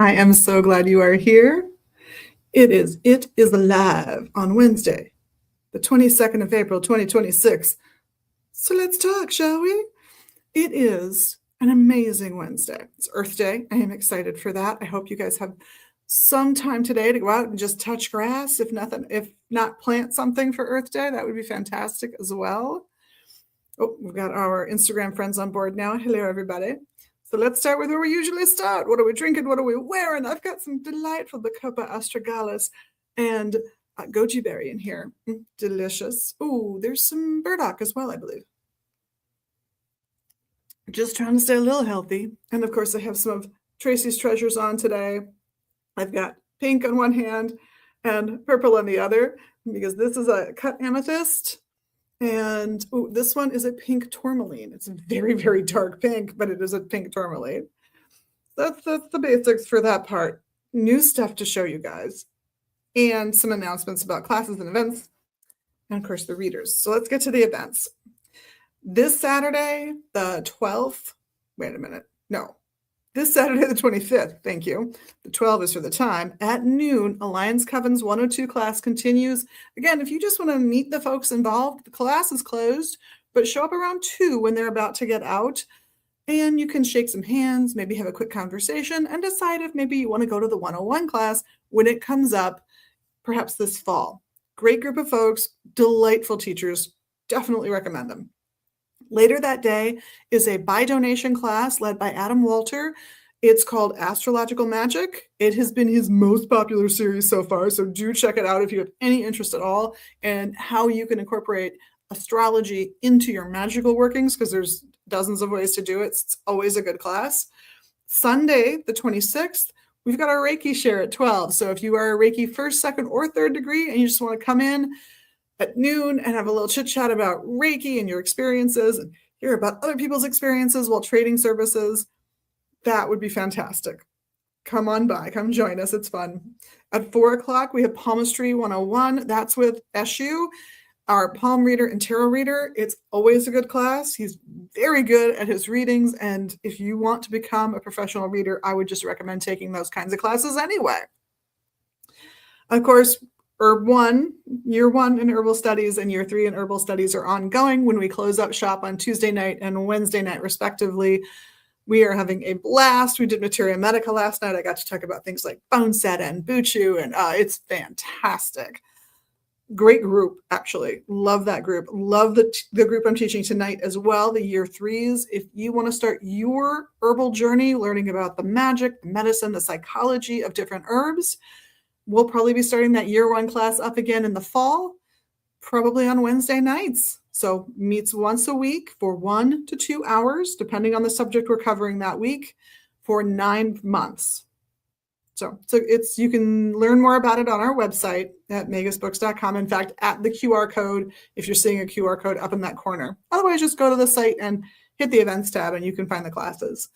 I am so glad you are here. It is live on Wednesday, the 22nd of April, 2026. So let's talk, shall we? It is an amazing Wednesday. It's Earth Day. I am excited for that. I hope you guys have some time today to go out and just touch grass. If not plant something for Earth Day, that would be fantastic as well. Oh, we've got our Instagram friends on board now. Hello, everybody. So let's start with where we usually start. What are we drinking? What are we wearing? I've got some delightful Bacopa astragalus and goji berry in here. Delicious. Ooh, there's some burdock as well, I believe. Just trying to stay a little healthy. And of course, I have some of Tracy's treasures on today. I've got pink on one hand and purple on the other, because this is a cut amethyst. And this one is a pink tourmaline. It's a very, very dark pink, but it is a pink tourmaline. That's the basics for that part. New stuff to show you guys, and some announcements about classes and events, and of course the readers. So let's get to the events. This Saturday, the 12th, wait a minute, no. This Saturday, the 25th, thank you. The 12 is for the time. At noon, Alliance Coven's 102 class continues. Again, if you just want to meet the folks involved, the class is closed, but show up around 2 when they're about to get out. And you can shake some hands, maybe have a quick conversation, and decide if maybe you want to go to the 101 class when it comes up, perhaps this fall. Great group of folks, delightful teachers, definitely recommend them. Later that day is a by donation class led by Adam Walter. It's called Astrological Magic. It has been his most popular series so far, so do check it out if you have any interest at all in how you can incorporate astrology into your magical workings, because there's dozens of ways to do it. It's always a good class. Sunday, the 26th, we've got our Reiki share at 12. So if you are a Reiki first, second, or third degree and you just want to come in at noon and have a little chit chat about Reiki and your experiences and hear about other people's experiences while trading services, that would be fantastic. Come on by, come join us. It's fun. At 4 o'clock, we have Palmistry 101. That's with Eshu, our palm reader and tarot reader. It's always a good class. He's very good at his readings. And if you want to become a professional reader, I would just recommend taking those kinds of classes anyway. Of course, year 1 in herbal studies and year 3 in herbal studies are ongoing when we close up shop on Tuesday night and Wednesday night, respectively. We are having a blast. We did Materia Medica last night. I got to talk about things like Bonesetta and Buchu, and it's fantastic. Great group, actually. Love that group. Love the group I'm teaching tonight as well, the year 3s. If you want to start your herbal journey, learning about the magic, the medicine, the psychology of different herbs, we'll probably be starting that year 1 class up again in the fall, probably on Wednesday nights. So meets once a week for 1 to 2 hours, depending on the subject we're covering that week, for 9 months. So you can learn more about it on our website at magusbooks.com. In fact, at the QR code, if you're seeing a QR code up in that corner. Otherwise, just go to the site and hit the events tab and you can find the classes.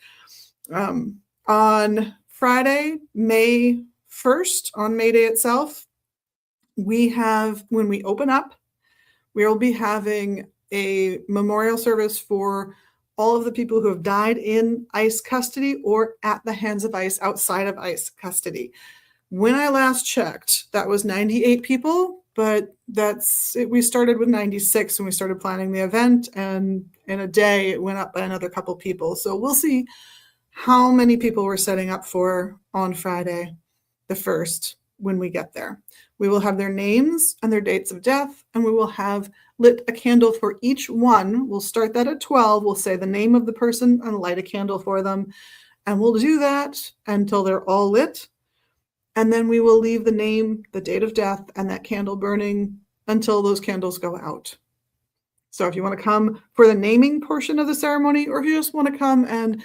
On Friday, May 1st, on May Day itself, when we open up, we will be having a memorial service for all of the people who have died in ICE custody or at the hands of ICE outside of ICE custody. When I last checked, that was 98 people, but we started with 96 when we started planning the event, and in a day it went up by another couple people. So we'll see how many people we're setting up for on Friday the 1st when we get there. We will have their names and their dates of death, and we will have lit a candle for each one. We'll start that at 12. We'll say the name of the person and light a candle for them. And we'll do that until they're all lit. And then we will leave the name, the date of death, and that candle burning until those candles go out. So if you want to come for the naming portion of the ceremony, or if you just want to come and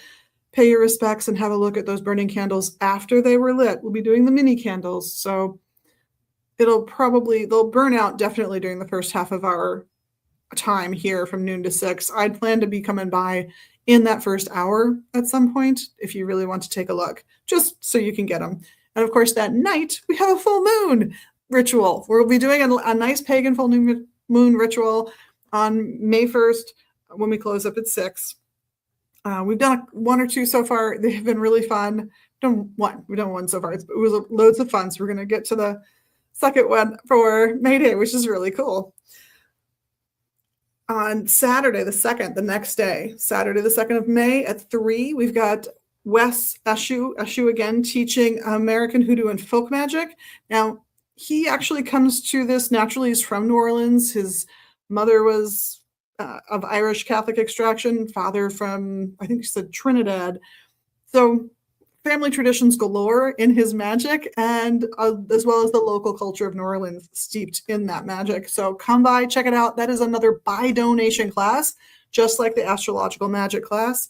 pay your respects and have a look at those burning candles after they were lit, we'll be doing the mini candles. So they'll burn out definitely during the first half of our time here from noon to 6. I'd plan to be coming by in that first hour at some point if you really want to take a look, just so you can get them. And of course, that night we have a full moon ritual. We'll be doing a nice pagan full moon ritual on May 1st when we close up at 6. We've done one or two so far. They've been really fun. We've done one so far. It was loads of fun. So we're going to get to the second one for May Day, which is really cool. On Saturday, the 2nd, the next day, Saturday, the 2nd of May at 3, we've got Wes Eshu again, teaching American Hoodoo and folk magic. Now, he actually comes to this naturally. He's from New Orleans. His mother was of Irish Catholic extraction, father from, I think he said Trinidad. So family traditions galore in his magic, and as well as the local culture of New Orleans steeped in that magic. So come by, check it out. That is another by donation class, just like the astrological magic class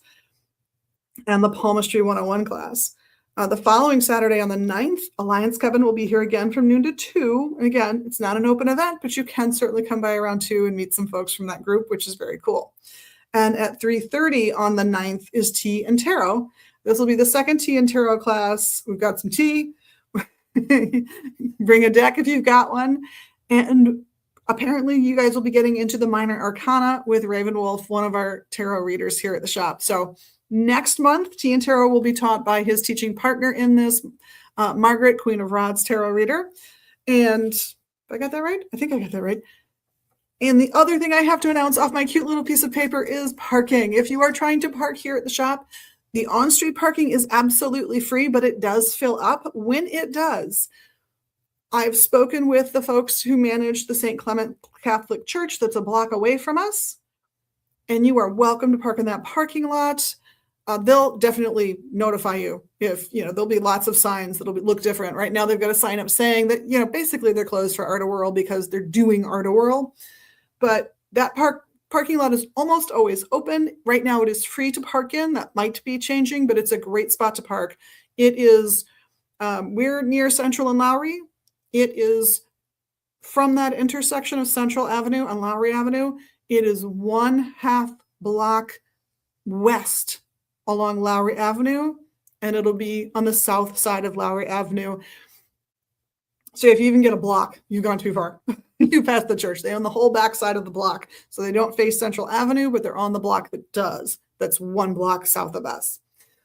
and the palmistry 101 class. The following Saturday on the 9th, Alliance Kevin will be here again from noon to 2. And again, it's not an open event, but you can certainly come by around 2 and meet some folks from that group, which is very cool. And at 3:30 on the 9th is Tea and Tarot. This will be the second Tea and Tarot class. We've got some tea. Bring a deck if you've got one. And apparently you guys will be getting into the Minor Arcana with Ravenwolf, one of our tarot readers here at the shop. So next month, Tea and Tarot will be taught by his teaching partner in this, Margaret, Queen of Rods tarot reader. And I got that right? I think I got that right. And the other thing I have to announce off my cute little piece of paper is parking. If you are trying to park here at the shop, the on-street parking is absolutely free, but it does fill up. When it does, I've spoken with the folks who manage the St. Clement Catholic Church that's a block away from us, and you are welcome to park in that parking lot. They'll definitely notify you if, there'll be lots of signs that'll look different. Right now, they've got a sign up saying that, basically they're closed for Art-A-Whirl because they're doing Art-A-Whirl. But that parking lot is almost always open. Right now, it is free to park in. That might be changing, but it's a great spot to park. It is, we're near Central and Lowry. It is from that intersection of Central Avenue and Lowry Avenue. It is 1/2 block west along Lowry Avenue, and it'll be on the south side of Lowry Avenue. So if you even get a block, you've gone too far. You passed the church. They own the whole back side of the block. So they don't face Central Avenue, but they're on the block that does. That's 1 block south of us.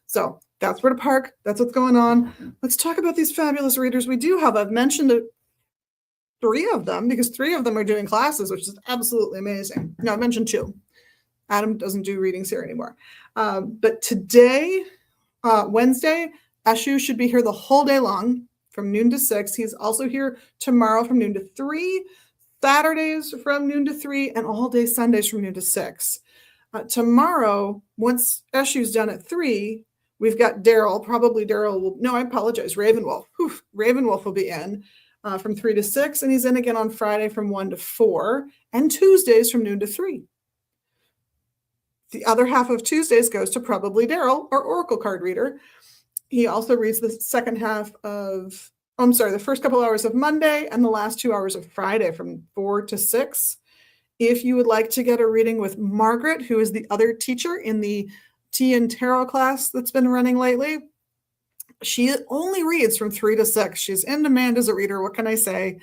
So that's where to park. That's what's going on. Let's talk about these fabulous readers we do have. I've mentioned 3 of them because 3 of them are doing classes, which is absolutely amazing. No, I mentioned 2. Adam doesn't do readings here anymore. But today, Wednesday, Eshu should be here the whole day long from noon to 6. He's also here tomorrow from noon to 3, Saturdays from noon to 3, and all day Sundays from noon to 6. Tomorrow, once Eshu's done at 3, we've got Daryl. Probably Daryl will, no, I apologize, Ravenwolf. Ravenwolf will be in from 3 to 6, and he's in again on Friday from 1 to 4, and Tuesdays from noon to 3. The other half of Tuesdays goes to probably Daryl, our Oracle card reader. He also reads the second half of, the first couple hours of Monday and the last 2 hours of Friday from 4 to 6. If you would like to get a reading with Margaret, who is the other teacher in the Tea and Tarot class that's been running lately, she only reads from 3 to 6. She's in demand as a reader. What can I say?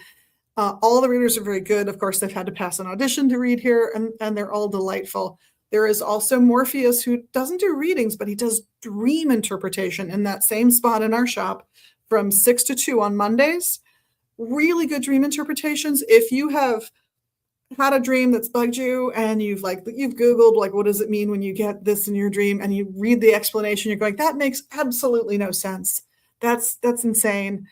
All the readers are very good. Of course, they've had to pass an audition to read here, and they're all delightful. There is also Morpheus, who doesn't do readings, but he does dream interpretation in that same spot in our shop from 6 to 2 on Mondays. Really good dream interpretations. If you have had a dream that's bugged you and you've Googled, what does it mean when you get this in your dream, and you read the explanation, you're going, that makes absolutely no sense. That's insane.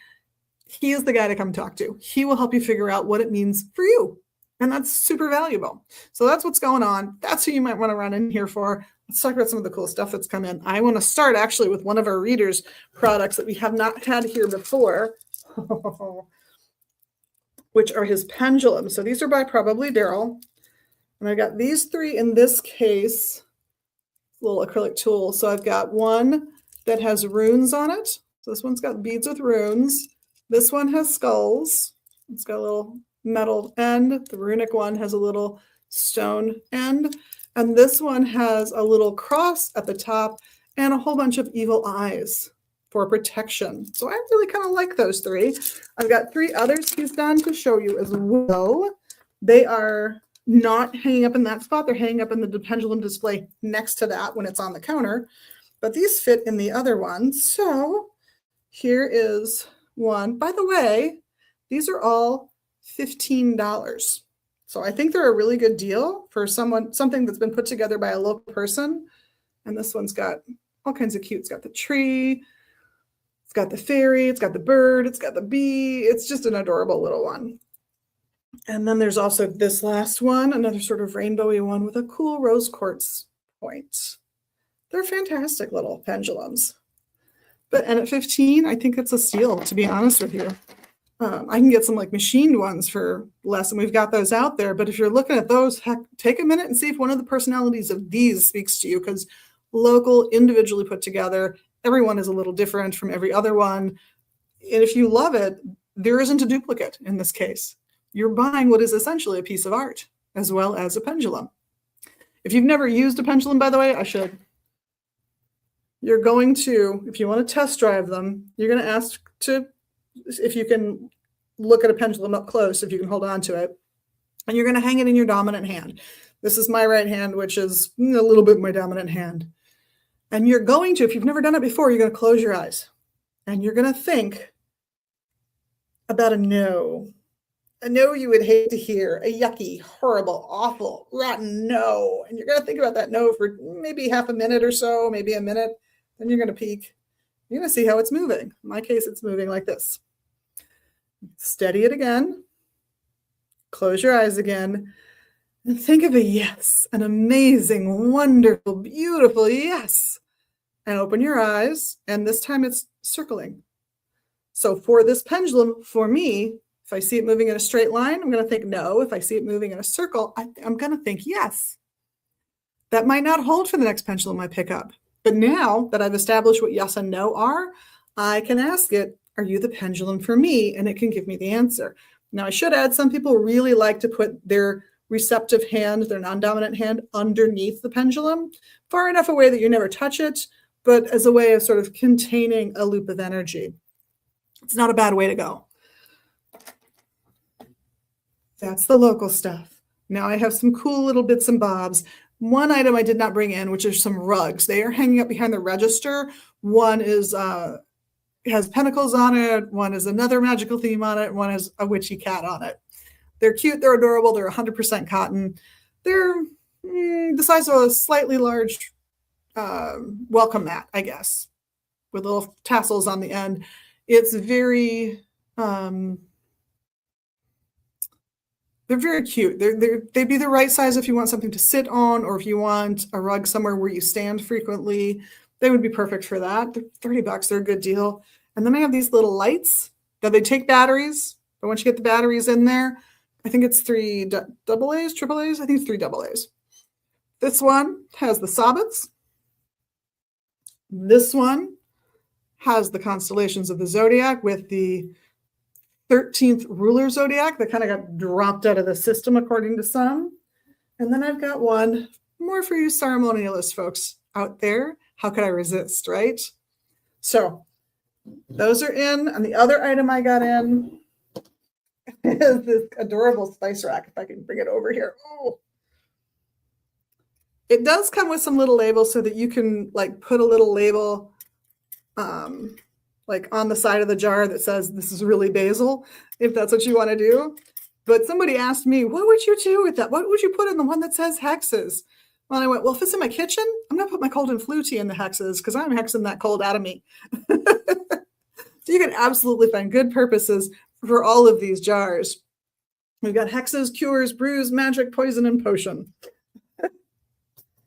He is the guy to come talk to. He will help you figure out what it means for you. And that's super valuable. So that's what's going on. That's who you might want to run in here for. Let's talk about some of the cool stuff that's come in. I want to start actually with one of our readers' products that we have not had here before, which are his pendulums. So these are by probably Daryl. And I got these 3 in this case, little acrylic tool. So I've got one that has runes on it. So this one's got beads with runes. This one has skulls. It's got a little metal end. The runic one has a little stone end. And this one has a little cross at the top and a whole bunch of evil eyes for protection. So I really kind of like those 3. I've got 3 others he's done to show you as well. They are not hanging up in that spot. They're hanging up in the pendulum display next to that when it's on the counter, but these fit in the other one. So here is one. By the way, these are all $15. So I think they're a really good deal for something that's been put together by a local person. And this one's got all kinds of cute. It's got the tree, it's got the fairy, it's got the bird, it's got the bee. It's just an adorable little one. And then there's also this last one, another sort of rainbowy one with a cool rose quartz point. They're fantastic little pendulums. And at 15, I think it's a steal, to be honest with you. I can get some like machined ones for less, and we've got those out there. But if you're looking at those, heck, take a minute and see if one of the personalities of these speaks to you, because local, individually put together, everyone is a little different from every other one. And if you love it, there isn't a duplicate in this case. You're buying what is essentially a piece of art, as well as a pendulum. If you've never used a pendulum, by the way, I should. You're going to, if you want to test drive them, you're going to ask if you can look at a pendulum up close, if you can hold on to it, and you're going to hang it in your dominant hand. This is my right hand, which is a little bit my dominant hand. And you're going to, if you've never done it before, you're going to close your eyes and you're going to think about a no you would hate to hear, a yucky, horrible, awful, rotten no. And you're going to think about that no for maybe half a minute or so, maybe a minute. Then you're going to peek. You're going to see how it's moving. In my case, it's moving like this. Steady it again. Close your eyes again. And think of a yes, an amazing, wonderful, beautiful yes. And open your eyes. And this time it's circling. So for this pendulum, for me, if I see it moving in a straight line, I'm going to think no. If I see it moving in a circle, I'm going to think yes. That might not hold for the next pendulum I pick up. But now that I've established what yes and no are, I can ask it, are you the pendulum for me? And it can give me the answer. Now, I should add, some people really like to put their receptive hand, their non-dominant hand, underneath the pendulum, far enough away that you never touch it, but as a way of sort of containing a loop of energy. It's not a bad way to go. That's the local stuff. Now I have some cool little bits and bobs. One item I did not bring in, which are some rugs. They are hanging up behind the register. One is has pentacles on it. One is another magical theme on it. One has a witchy cat on it. They're cute. They're adorable. They're 100% cotton. They're the size of a slightly large welcome mat, I guess, with little tassels on the end. It's very... they're very cute. They'd be the right size if you want something to sit on, or if you want a rug somewhere where you stand frequently. They would be perfect for that. They're $30. They're a good deal. And then I have these little lights that they take batteries. But once you get the batteries in there, I think it's 3 double A's, triple A's. I think it's 3 double A's. This one has the sabbats. This one has the constellations of the zodiac with the 13th ruler zodiac that kind of got dropped out of the system, according to some. And then I've got one more for you ceremonialist folks out there. How could I resist, right? So those are in. And the other item I got in is this adorable spice rack, if I can bring it over here. Oh, it does come with some little labels so that you can like put a little label like on the side of the jar that says this is really basil, if that's what you want to do. But somebody asked me, what would you do with that? What would you put in the one that says hexes? Well, I went, well, if it's in my kitchen, I'm going to put my cold and flu tea in the hexes because I'm hexing that cold out of me. So you can absolutely find good purposes for all of these jars. We've got hexes, cures, brews, magic, poison, and potion.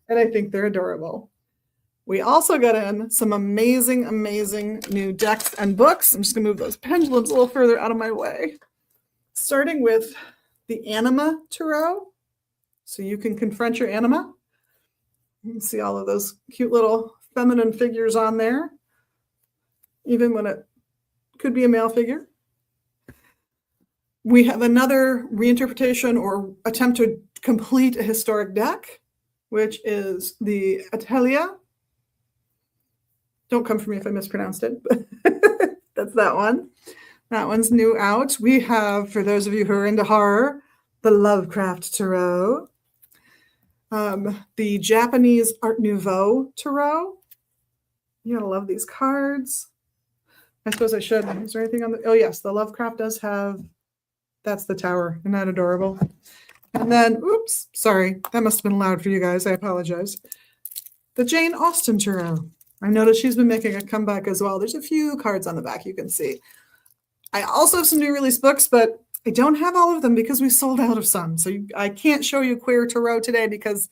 And I think they're adorable. We also got in some amazing, amazing new decks and books. I'm just going to move those pendulums a little further out of my way. Starting with the Anima Tarot. So you can confront your anima. You can see all of those cute little feminine figures on there, even when it could be a male figure. We have another reinterpretation or attempt to complete a historic deck, which is the Atelier. Don't come for me if I mispronounced it, but that's that one. That one's new out. We have, for those of you who are into horror, the Lovecraft Tarot, the Japanese Art Nouveau Tarot. You gotta love these cards. I suppose I should. Is there anything on the? Oh yes, the Lovecraft does have. That's the tower. Isn't that adorable? And then, oops, sorry, that must have been loud for you guys. I apologize. The Jane Austen Tarot. I noticed she's been making a comeback as well. There's a few cards on the back you can see. I also have some new release books, but I don't have all of them because we sold out of some. So I can't show you Queer Tarot today because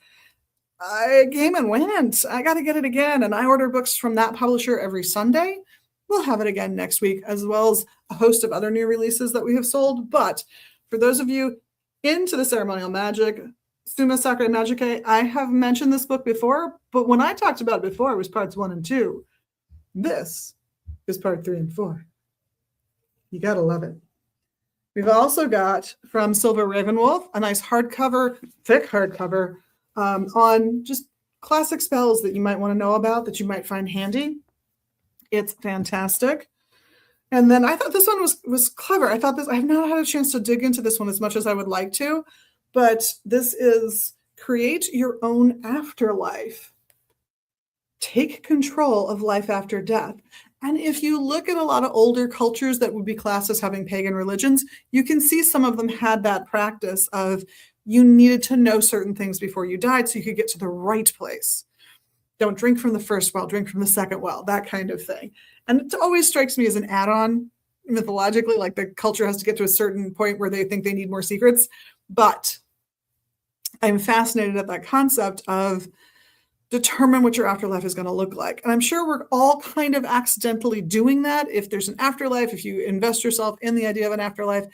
I came and went. I got to get it again. And I order books from that publisher every Sunday. We'll have it again next week, as well as a host of other new releases that we have sold. But for those of you into the ceremonial magic, Summa Sacra Magicae, I have mentioned this book before, but when I talked about it before, it was parts 1 and 2. This is part 3 and 4. You got to love it. We've also got from Silver Ravenwolf a nice hardcover, thick hardcover on just classic spells that you might want to know about, that you might find handy. It's fantastic. And then I thought this one was clever. I have not had a chance to dig into this one as much as I would like to, but this is Create Your Own Afterlife. Take control of life after death. And if you look at a lot of older cultures that would be classed as having pagan religions, you can see some of them had that practice of you needed to know certain things before you died so you could get to the right place. Don't drink from the first well, drink from the second well, that kind of thing. And it always strikes me as an add-on mythologically, like the culture has to get to a certain point where they think they need more secrets. But I'm fascinated at that concept of determine what your afterlife is going to look like. And I'm sure we're all kind of accidentally doing that. If there's an afterlife, if you invest yourself in the idea of an afterlife,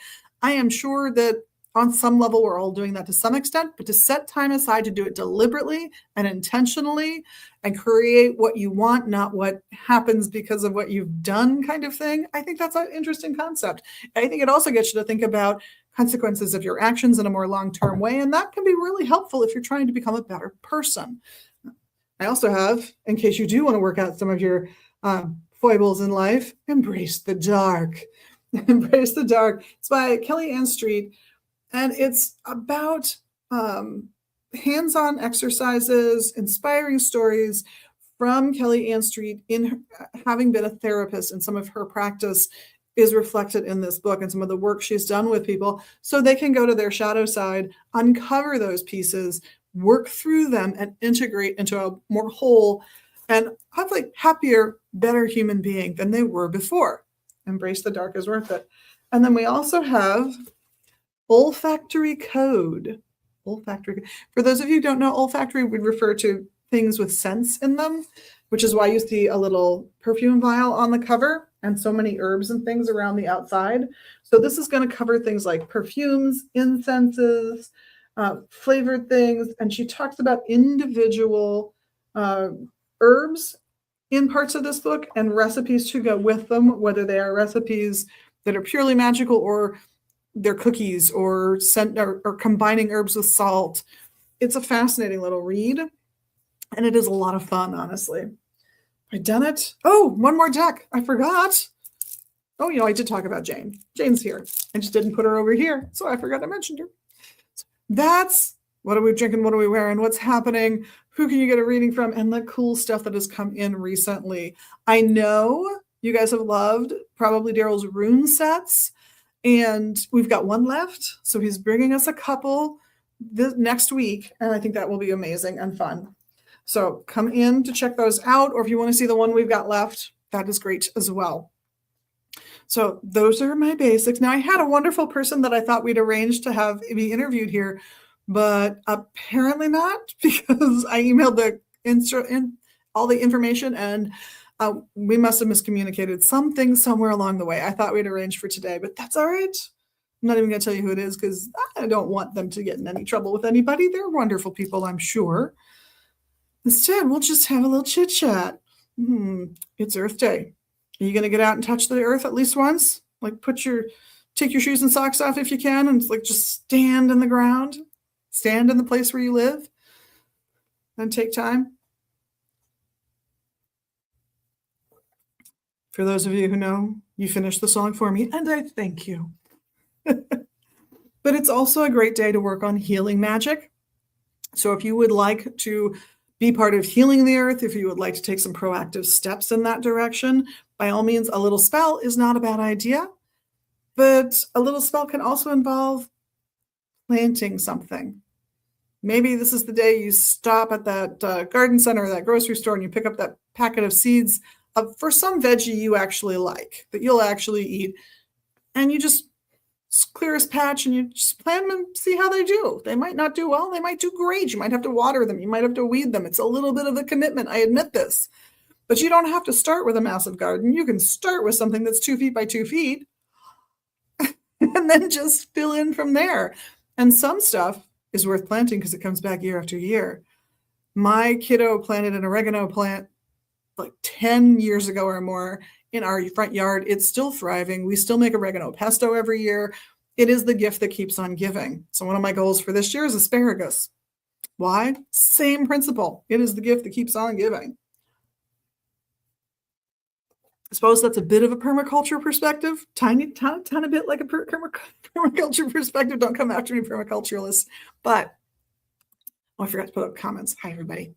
I am sure that on some level, we're all doing that to some extent, but to set time aside to do it deliberately and intentionally and create what you want, not what happens because of what you've done kind of thing. I think that's an interesting concept. I think it also gets you to think about consequences of your actions in a more long-term way. And that can be really helpful if you're trying to become a better person. I also have, in case you do want to work out some of your foibles in life, Embrace the Dark. Embrace the Dark. It's by Kelly Ann Street. And it's about hands-on exercises, inspiring stories from Kelly Ann Street in having been a therapist, and some of her practice is reflected in this book and some of the work she's done with people so they can go to their shadow side, uncover those pieces, work through them, and integrate into a more whole and hopefully happier, better human being than they were before. Embrace the Dark is worth it. And then we also have Olfactory Code. Olfactory. For those of you who don't know, olfactory would refer to things with scents in them, which is why you see a little perfume vial on the cover and so many herbs and things around the outside. So this is going to cover things like perfumes, incenses, flavored things. And she talks about individual herbs in parts of this book and recipes to go with them, whether they are recipes that are purely magical or they're cookies or combining herbs with salt. It's a fascinating little read, and it is a lot of fun, honestly. I've done it. Oh, one more deck. I forgot. Oh, I did talk about Jane. Jane's here. I just didn't put her over here, so I forgot I mentioned her. That's what are we drinking, what are we wearing, what's happening, who can you get a reading from, and the cool stuff that has come in recently. I know you guys have loved probably Daryl's rune sets, and we've got one left, so he's bringing us a couple this next week, and I think that will be amazing and fun. So come in to check those out, or if you want to see the one we've got left, that is great as well. So those are my basics. Now, I had a wonderful person that I thought we'd arrange to have be interviewed here, but apparently not, because I emailed all the information, and we must have miscommunicated something somewhere along the way. I thought we'd arranged for today, but that's all right. I'm not even going to tell you who it is because I don't want them to get in any trouble with anybody. They're wonderful people, I'm sure. Instead, we'll just have a little chit chat. It's Earth Day. Are you going to get out and touch the earth at least once? Like take your shoes and socks off if you can, and just stand in the ground, stand in the place where you live, and take time. For those of you who know, you finished the song for me, and I thank you. but it's also a great day to work on healing magic. So if you would like to be part of healing the earth, if you would like to take some proactive steps in that direction, by all means, a little spell is not a bad idea. But a little spell can also involve planting something. Maybe this is the day you stop at that garden center or that grocery store and you pick up that packet of seeds for some veggie you actually like, that you'll actually eat. And you just clear a patch and you just plant them and see how they do. They might not do well. They might do great. You might have to water them. You might have to weed them. It's a little bit of a commitment. I admit this. But you don't have to start with a massive garden. You can start with something that's 2 feet by 2 feet and then just fill in from there. And some stuff is worth planting because it comes back year after year. My kiddo planted an oregano plant like 10 years ago or more in our front yard. It's still thriving. We still make oregano pesto every year. It is the gift that keeps on giving. So one of my goals for this year is asparagus. Why? Same principle. It is the gift that keeps on giving. I suppose that's a bit of a permaculture perspective, tiny bit like a permaculture perspective. Don't come after me, permaculturalists. But, I forgot to put up comments. Hi, everybody.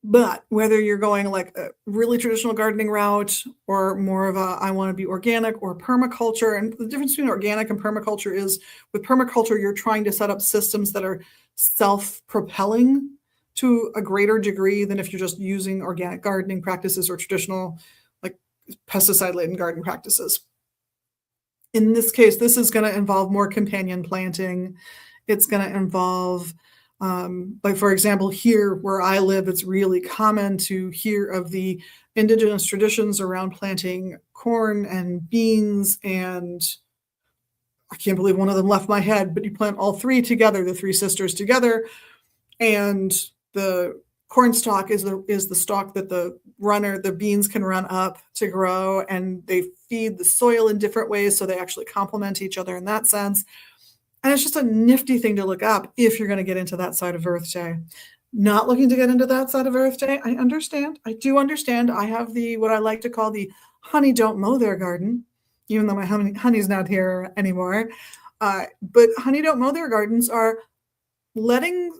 But whether you're going like a really traditional gardening route or more of a, I want to be organic or permaculture, and the difference between organic and permaculture is with permaculture, you're trying to set up systems that are self-propelling to a greater degree than if you're just using organic gardening practices or traditional like pesticide-laden garden practices. In this case, this is going to involve more companion planting. It's going to involve, like for example, here where I live, it's really common to hear of the indigenous traditions around planting corn and beans, and I can't believe one of them left my head, but you plant all three together, the three sisters together, and the corn stalk is the stalk that the beans can run up to grow, and they feed the soil in different ways, so they actually complement each other in that sense. And it's just a nifty thing to look up if you're going to get into that side of Earth Day. Not looking to get into that side of Earth Day, I understand. I do understand. I have what I like to call the honey don't mow their garden, even though my honey's not here anymore. But honey don't mow their gardens are letting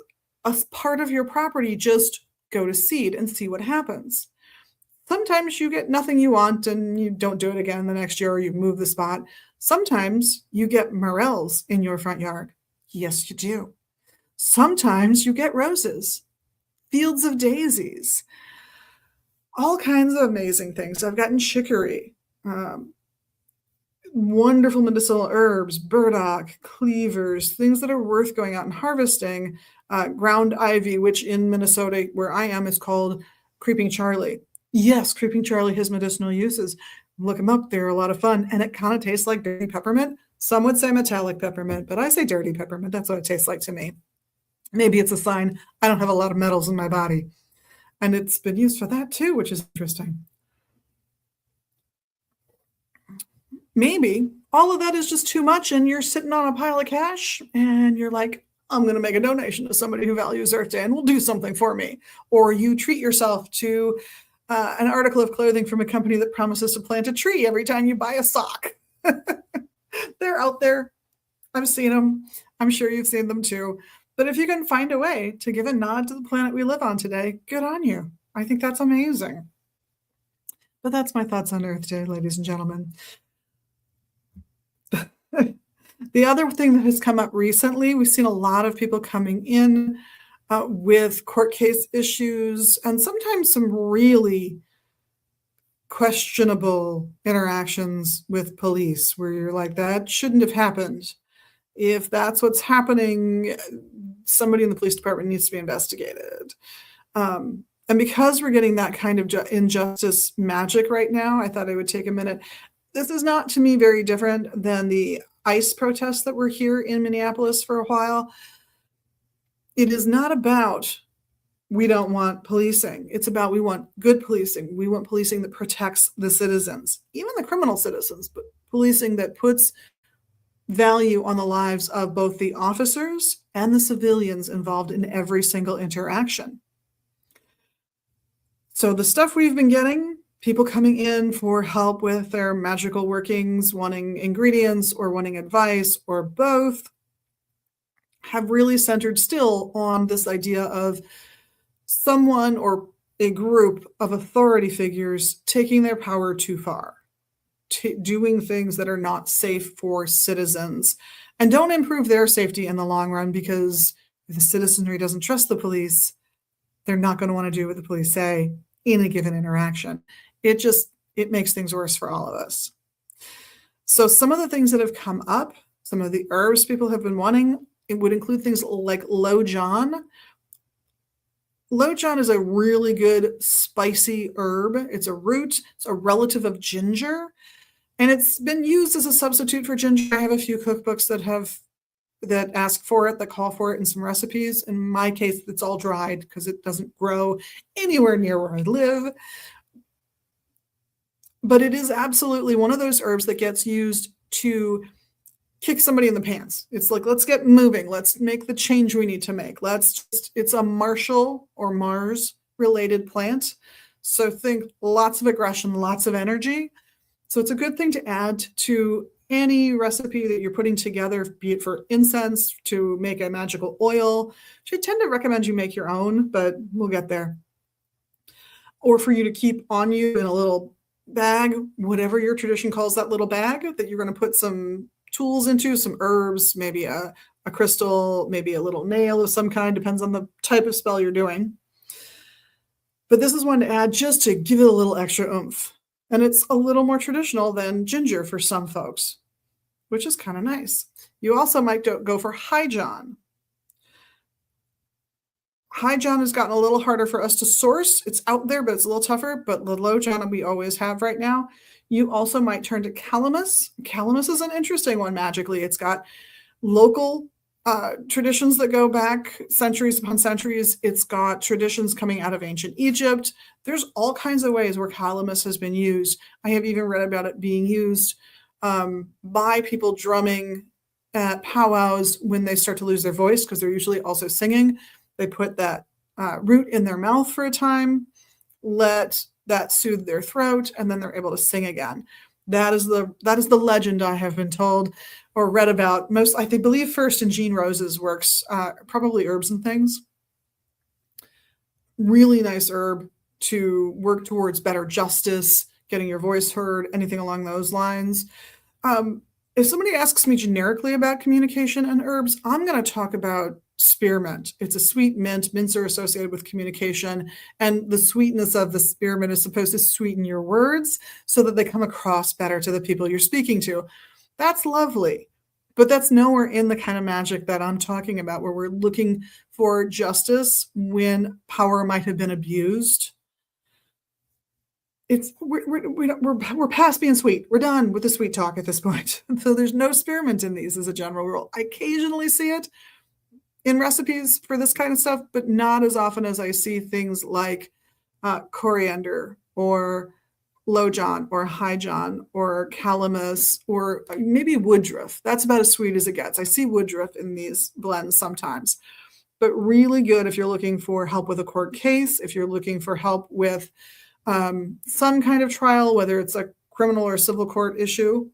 a part of your property just go to seed and see what happens. Sometimes you get nothing you want and you don't do it again the next year, or you move the spot. Sometimes you get morels in your front yard. Yes, you do. Sometimes you get roses, fields of daisies, all kinds of amazing things. I've gotten chicory, wonderful medicinal herbs, burdock, cleavers, things that are worth going out and harvesting. Ground ivy, which in Minnesota, where I am, is called Creeping Charlie. Yes, Creeping Charlie has medicinal uses. Look them up. They're a lot of fun. And it kind of tastes like dirty peppermint. Some would say metallic peppermint, but I say dirty peppermint. That's what it tastes like to me. Maybe it's a sign I don't have a lot of metals in my body. And it's been used for that too, which is interesting. Maybe all of that is just too much and you're sitting on a pile of cash and you're like, I'm going to make a donation to somebody who values Earth Day and will do something for me. Or you treat yourself to an article of clothing from a company that promises to plant a tree every time you buy a sock. They're out there. I've seen them. I'm sure you've seen them too. But if you can find a way to give a nod to the planet we live on today, good on you. I think that's amazing. But that's my thoughts on Earth Day, ladies and gentlemen. The other thing that has come up recently, we've seen a lot of people coming in with court case issues and sometimes some really questionable interactions with police where you're like, that shouldn't have happened. If that's what's happening, somebody in the police department needs to be investigated. And because we're getting that kind of injustice magic right now, I thought I would take a minute. This is not, to me, very different than the ICE protests that were here in Minneapolis for a while. It is not about we don't want policing. It's about we want good policing. We want policing that protects the citizens, even the criminal citizens, but policing that puts value on the lives of both the officers and the civilians involved in every single interaction. So the stuff we've been getting people coming in for help with their magical workings, wanting ingredients or wanting advice or both, have really centered still on this idea of someone or a group of authority figures taking their power too far, doing things that are not safe for citizens and don't improve their safety in the long run, because if the citizenry doesn't trust the police, they're not going to want to do what the police say in a given interaction. It makes things worse for all of us. So some of the things that have come up, some of the herbs people have been wanting, it would include things like Lo-John. Lo-John is a really good spicy herb. It's a root. It's a relative of ginger, and it's been used as a substitute for ginger. I have a few cookbooks that ask for it, that call for it in some recipes. In my case, it's all dried because it doesn't grow anywhere near where I live. But it is absolutely one of those herbs that gets used to kick somebody in the pants. It's like, let's get moving. Let's make the change we need to make. It's a Marshall or Mars related plant. So think lots of aggression, lots of energy. So it's a good thing to add to any recipe that you're putting together, be it for incense, to make a magical oil, which I tend to recommend you make your own, but we'll get there. Or for you to keep on you in a little bag, whatever your tradition calls that little bag, that you're going to put some tools into, some herbs, maybe a crystal, maybe a little nail of some kind, depends on the type of spell you're doing. But this is one to add just to give it a little extra oomph. And it's a little more traditional than ginger for some folks, which is kind of nice. You also might go for Hi-John. Hi-John has gotten a little harder for us to source. It's out there, but it's a little tougher. But the Lo-John we always have right now. You also might turn to Calamus. Calamus is an interesting one magically. It's got local traditions that go back centuries upon centuries. It's got traditions coming out of ancient Egypt. There's all kinds of ways where Calamus has been used. I have even read about it being used by people drumming at powwows when they start to lose their voice, because they're usually also singing. They put that root in their mouth for a time, let that soothe their throat, and then they're able to sing again. That is the legend I have been told or read about. I believe first in Jean Rose's works, probably Herbs and Things. Really nice herb to work towards better justice, getting your voice heard, anything along those lines. If somebody asks me generically about communication and herbs, I'm going to talk about spearmint. It's a sweet mint. Mints are associated with communication, and the sweetness of the spearmint is supposed to sweeten your words so that they come across better to the people you're speaking to. That's lovely, but that's nowhere in the kind of magic that I'm talking about, where we're looking for justice when power might have been abused. We're past being sweet. We're done with the sweet talk at this point. So there's no spearmint in these as a general rule. I occasionally see it in recipes for this kind of stuff, but not as often as I see things like coriander or Lo-John or Hi-John or Calamus or maybe woodruff. That's about as sweet as it gets. I see woodruff in these blends sometimes, but really good if you're looking for help with a court case, if you're looking for help with some kind of trial, whether it's a criminal or civil court issue.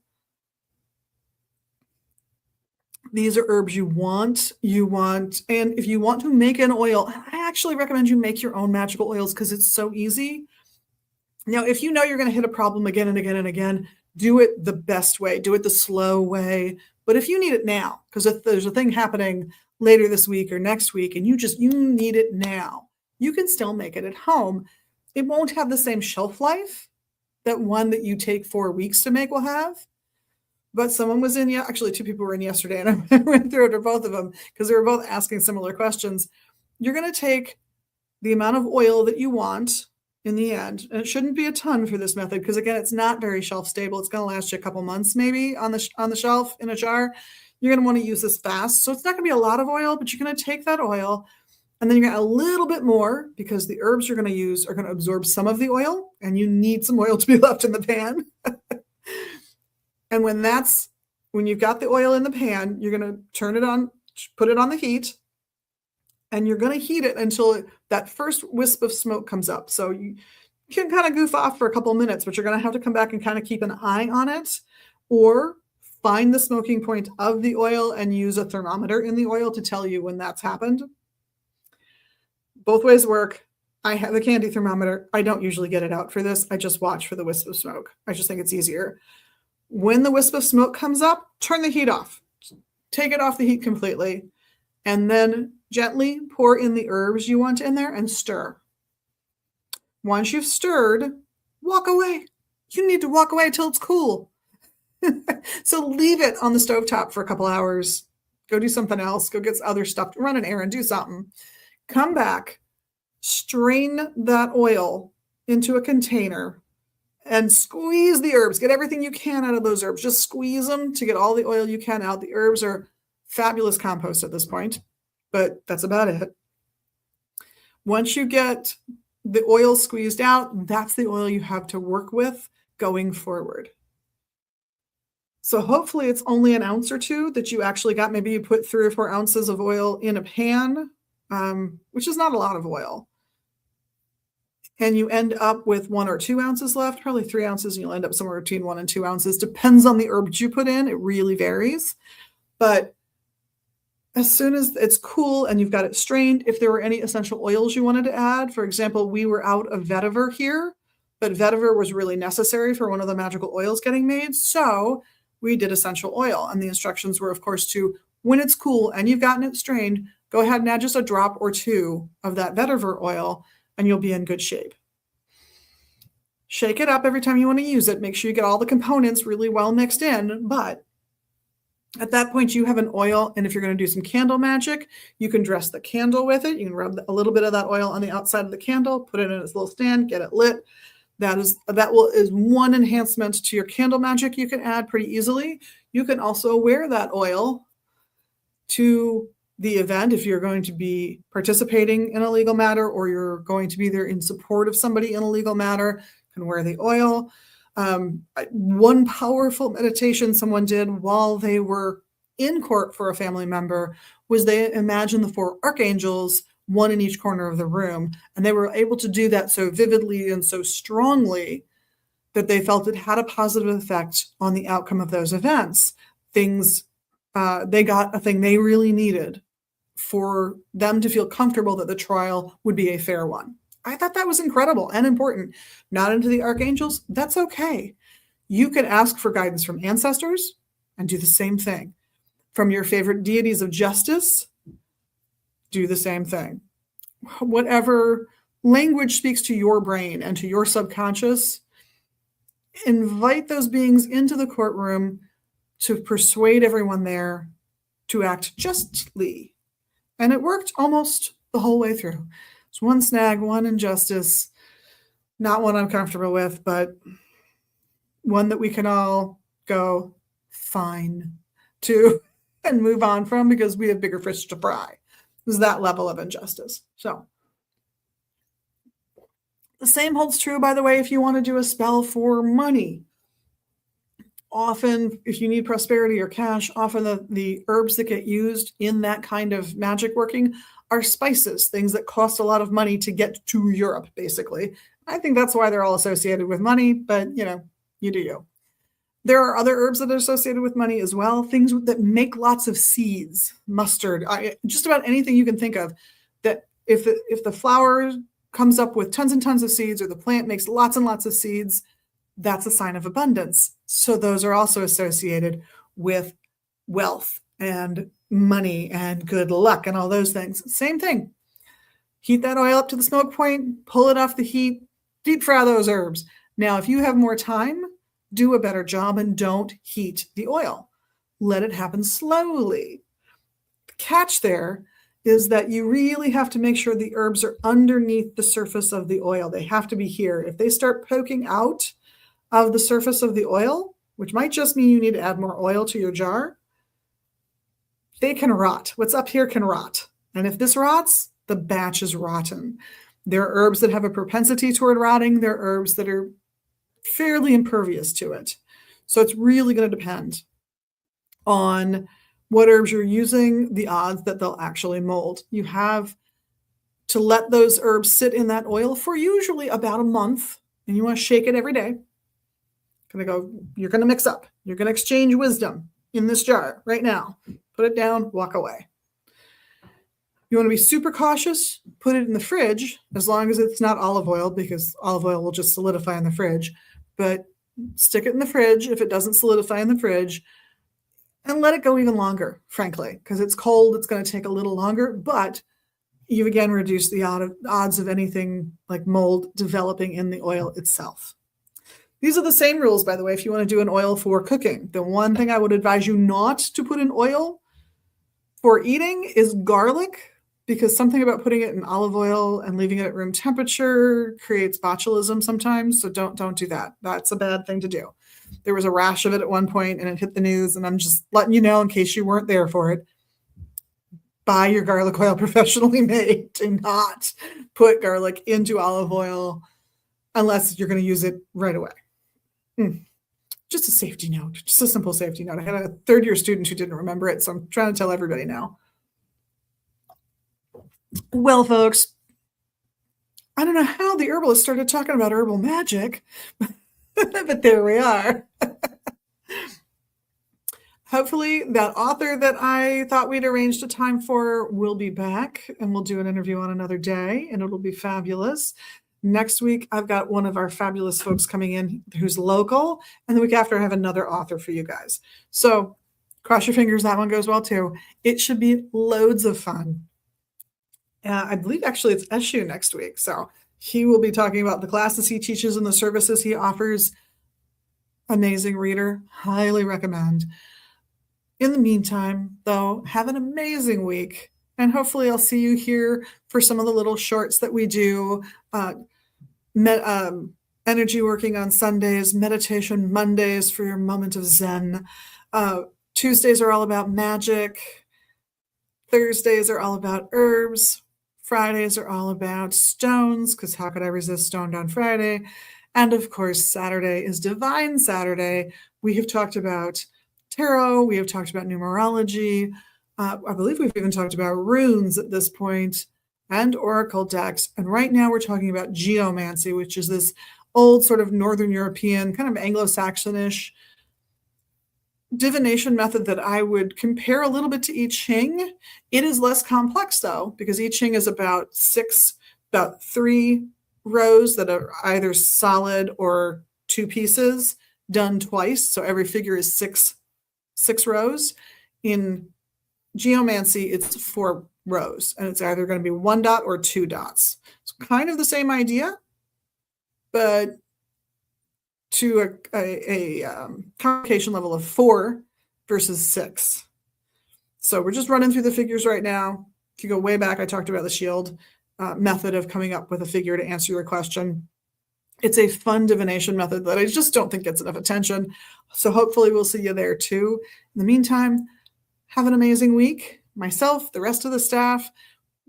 These are herbs you want, and if you want to make an oil, I actually recommend you make your own magical oils because it's so easy. Now, if you know you're going to hit a problem again and again and again, do it the best way, do it the slow way. But if you need it now, because if there's a thing happening later this week or next week and you need it now, you can still make it at home. It won't have the same shelf life that one that you take 4 weeks to make will have. But someone was in, actually 2 people were in yesterday, and I went through it to both of them because they were both asking similar questions. You're going to take the amount of oil that you want in the end, and it shouldn't be a ton for this method because, again, it's not very shelf stable. It's going to last you a couple months maybe on the shelf in a jar. You're going to want to use this fast. So it's not going to be a lot of oil, but you're going to take that oil, and then you're going to add a little bit more because the herbs you're going to use are going to absorb some of the oil, and you need some oil to be left in the pan. And when you've got the oil in the pan, you're going to turn it on, put it on the heat, and you're going to heat it until that first wisp of smoke comes up. So You can kind of goof off for a couple minutes, but you're going to have to come back and kind of keep an eye on it, or find the smoking point of the oil and use a thermometer in the oil to tell you when that's happened. Both ways work. I have a candy thermometer. I don't usually get it out for this. I just watch for the wisp of smoke. I just think it's easier. When the wisp of smoke comes up, turn the heat off. Take it off the heat completely, and then gently pour in the herbs you want in there and stir. Once you've stirred, walk away. You need to walk away till it's cool. So leave it on the stovetop for a couple hours. Go do something else. Go get other stuff. Run an errand. Do something. Come back. Strain that oil into a container and squeeze the herbs. Get everything you can out of those herbs. Just squeeze them to get all the oil you can out. The herbs are fabulous compost at this point, but that's about it. Once you get the oil squeezed out, that's the oil you have to work with going forward. So hopefully it's only an ounce or two that you actually got. Maybe you put 3 or 4 ounces of oil in a pan, which is not a lot of oil. And you end up with 1 or 2 ounces left, probably 3 ounces, and you'll end up somewhere between 1 and 2 ounces. Depends on the herbs you put in. It really varies. But as soon as it's cool and you've got it strained, if there were any essential oils you wanted to add, for example, we were out of vetiver here, but vetiver was really necessary for one of the magical oils getting made. So we did essential oil. And the instructions were, of course, to, when it's cool and you've gotten it strained, go ahead and add just a drop or 2 of that vetiver oil, and you'll be in good shape. Shake it up every time you want to use it. Make sure you get all the components really well mixed in. But at that point, you have an oil, and if you're going to do some candle magic, you can dress the candle with it. You can rub a little bit of that oil on the outside of the candle, put it in its little stand, get it lit. That is one enhancement to your candle magic you can add pretty easily. You can also wear that oil to the event if you're going to be participating in a legal matter, or you're going to be there in support of somebody in a legal matter. You can wear the oil. One powerful meditation someone did while they were in court for a family member was they imagined the 4 archangels, one in each corner of the room. And they were able to do that so vividly and so strongly that they felt it had a positive effect on the outcome of those events. They got a thing they really needed for them to feel comfortable that the trial would be a fair one. I thought that was incredible and important. Not into the archangels, that's okay. You can ask for guidance from ancestors and do the same thing. From your favorite deities of justice, do the same thing. Whatever language speaks to your brain and to your subconscious, invite those beings into the courtroom to persuade everyone there to act justly. And it worked almost the whole way through. It's one snag, one injustice, not one I'm comfortable with, but one that we can all go fine to and move on from, because we have bigger fish to fry. Is that level of injustice. So the same holds true, by the way, if you want to do a spell for money. Often, if you need prosperity or cash, often the herbs that get used in that kind of magic working are spices, things that cost a lot of money to get to Europe, basically. I think that's why they're all associated with money, but you do you. There are other herbs that are associated with money as well, things that make lots of seeds, mustard, just about anything you can think of, that if the flower comes up with tons and tons of seeds, or the plant makes lots and lots of seeds, that's a sign of abundance. So those are also associated with wealth and money and good luck and all those things. Same thing. Heat that oil up to the smoke point, pull it off the heat, deep fry those herbs. Now, if you have more time, do a better job and don't heat the oil. Let it happen slowly. The catch there is that you really have to make sure the herbs are underneath the surface of the oil. They have to be here. If they start poking out of the surface of the oil, which might just mean you need to add more oil to your jar, they can rot. What's up here can rot. And if this rots, the batch is rotten. There are herbs that have a propensity toward rotting. There are herbs that are fairly impervious to it. So it's really going to depend on what herbs you're using, the odds that they'll actually mold. You have to let those herbs sit in that oil for usually about a month and you want to shake it every day. You're going to mix up. You're going to exchange wisdom in this jar right now. Put it down, walk away. You want to be super cautious, put it in the fridge, as long as it's not olive oil, because olive oil will just solidify in the fridge. But stick it in the fridge if it doesn't solidify in the fridge, and let it go even longer, frankly, because it's cold. It's going to take a little longer, but you've again reduced the odds of anything like mold developing in the oil itself. These are the same rules, by the way, if you want to do an oil for cooking. The one thing I would advise you not to put in oil for eating is garlic, because something about putting it in olive oil and leaving it at room temperature creates botulism sometimes. So don't do that. That's a bad thing to do. There was a rash of it at one point and it hit the news, and I'm just letting you know in case you weren't there for it. Buy your garlic oil professionally made. Do not put garlic into olive oil unless you're going to use it right away. Just a safety note, just a simple safety note. I had a third-year student who didn't remember it, so I'm trying to tell everybody now. Well, folks, I don't know how the herbalist started talking about herbal magic, but there we are. Hopefully that author that I thought we'd arranged a time for will be back, and we'll do an interview on another day, and it'll be fabulous. Next week, I've got one of our fabulous folks coming in who's local, and the week after, I have another author for you guys. So cross your fingers that one goes well too. It should be loads of fun. I believe actually it's Eshu next week. So he will be talking about the classes he teaches and the services he offers. Amazing reader. Highly recommend. In the meantime, though, have an amazing week. And hopefully I'll see you here for some of the little shorts that we do. Energy working on Sundays, meditation Mondays for your moment of Zen. Tuesdays are all about magic. Thursdays are all about herbs. Fridays are all about stones, because how could I resist Stoned on Friday? And of course, Saturday is Divine Saturday. We have talked about tarot. We have talked about numerology. I believe we've even talked about runes at this point, and oracle decks. And right now we're talking about geomancy, which is this old sort of Northern European, kind of Anglo-Saxonish divination method that I would compare a little bit to I Ching. It is less complex though, because I Ching is about 3 rows that are either solid or 2 pieces done twice. So every figure is six rows. In geomancy, it's 4 rows, and it's either going to be 1 dot or 2 dots. It's kind of the same idea, but to a complication level of 4 versus 6. So we're just running through the figures right now. If you go way back, I talked about the shield method of coming up with a figure to answer your question. It's a fun divination method that I just don't think gets enough attention. So hopefully we'll see you there too. In the meantime, have an amazing week. Myself, the rest of the staff,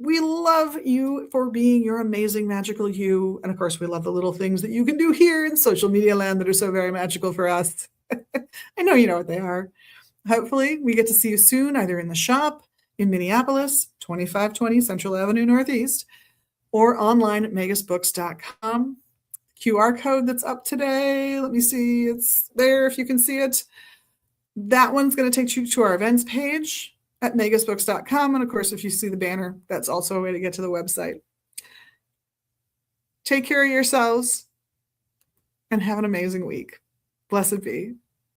we love you for being your amazing, magical you. And of course, we love the little things that you can do here in social media land that are so very magical for us. I know you know what they are. Hopefully, we get to see you soon, either in the shop in Minneapolis, 2520 Central Avenue Northeast, or online at magusbooks.com. QR code that's up today. Let me see. It's there if you can see it. That one's going to take you to our events page at magusbooks.com. And of course, if you see the banner, that's also a way to get to the website. Take care of yourselves and have an amazing week. Blessed be.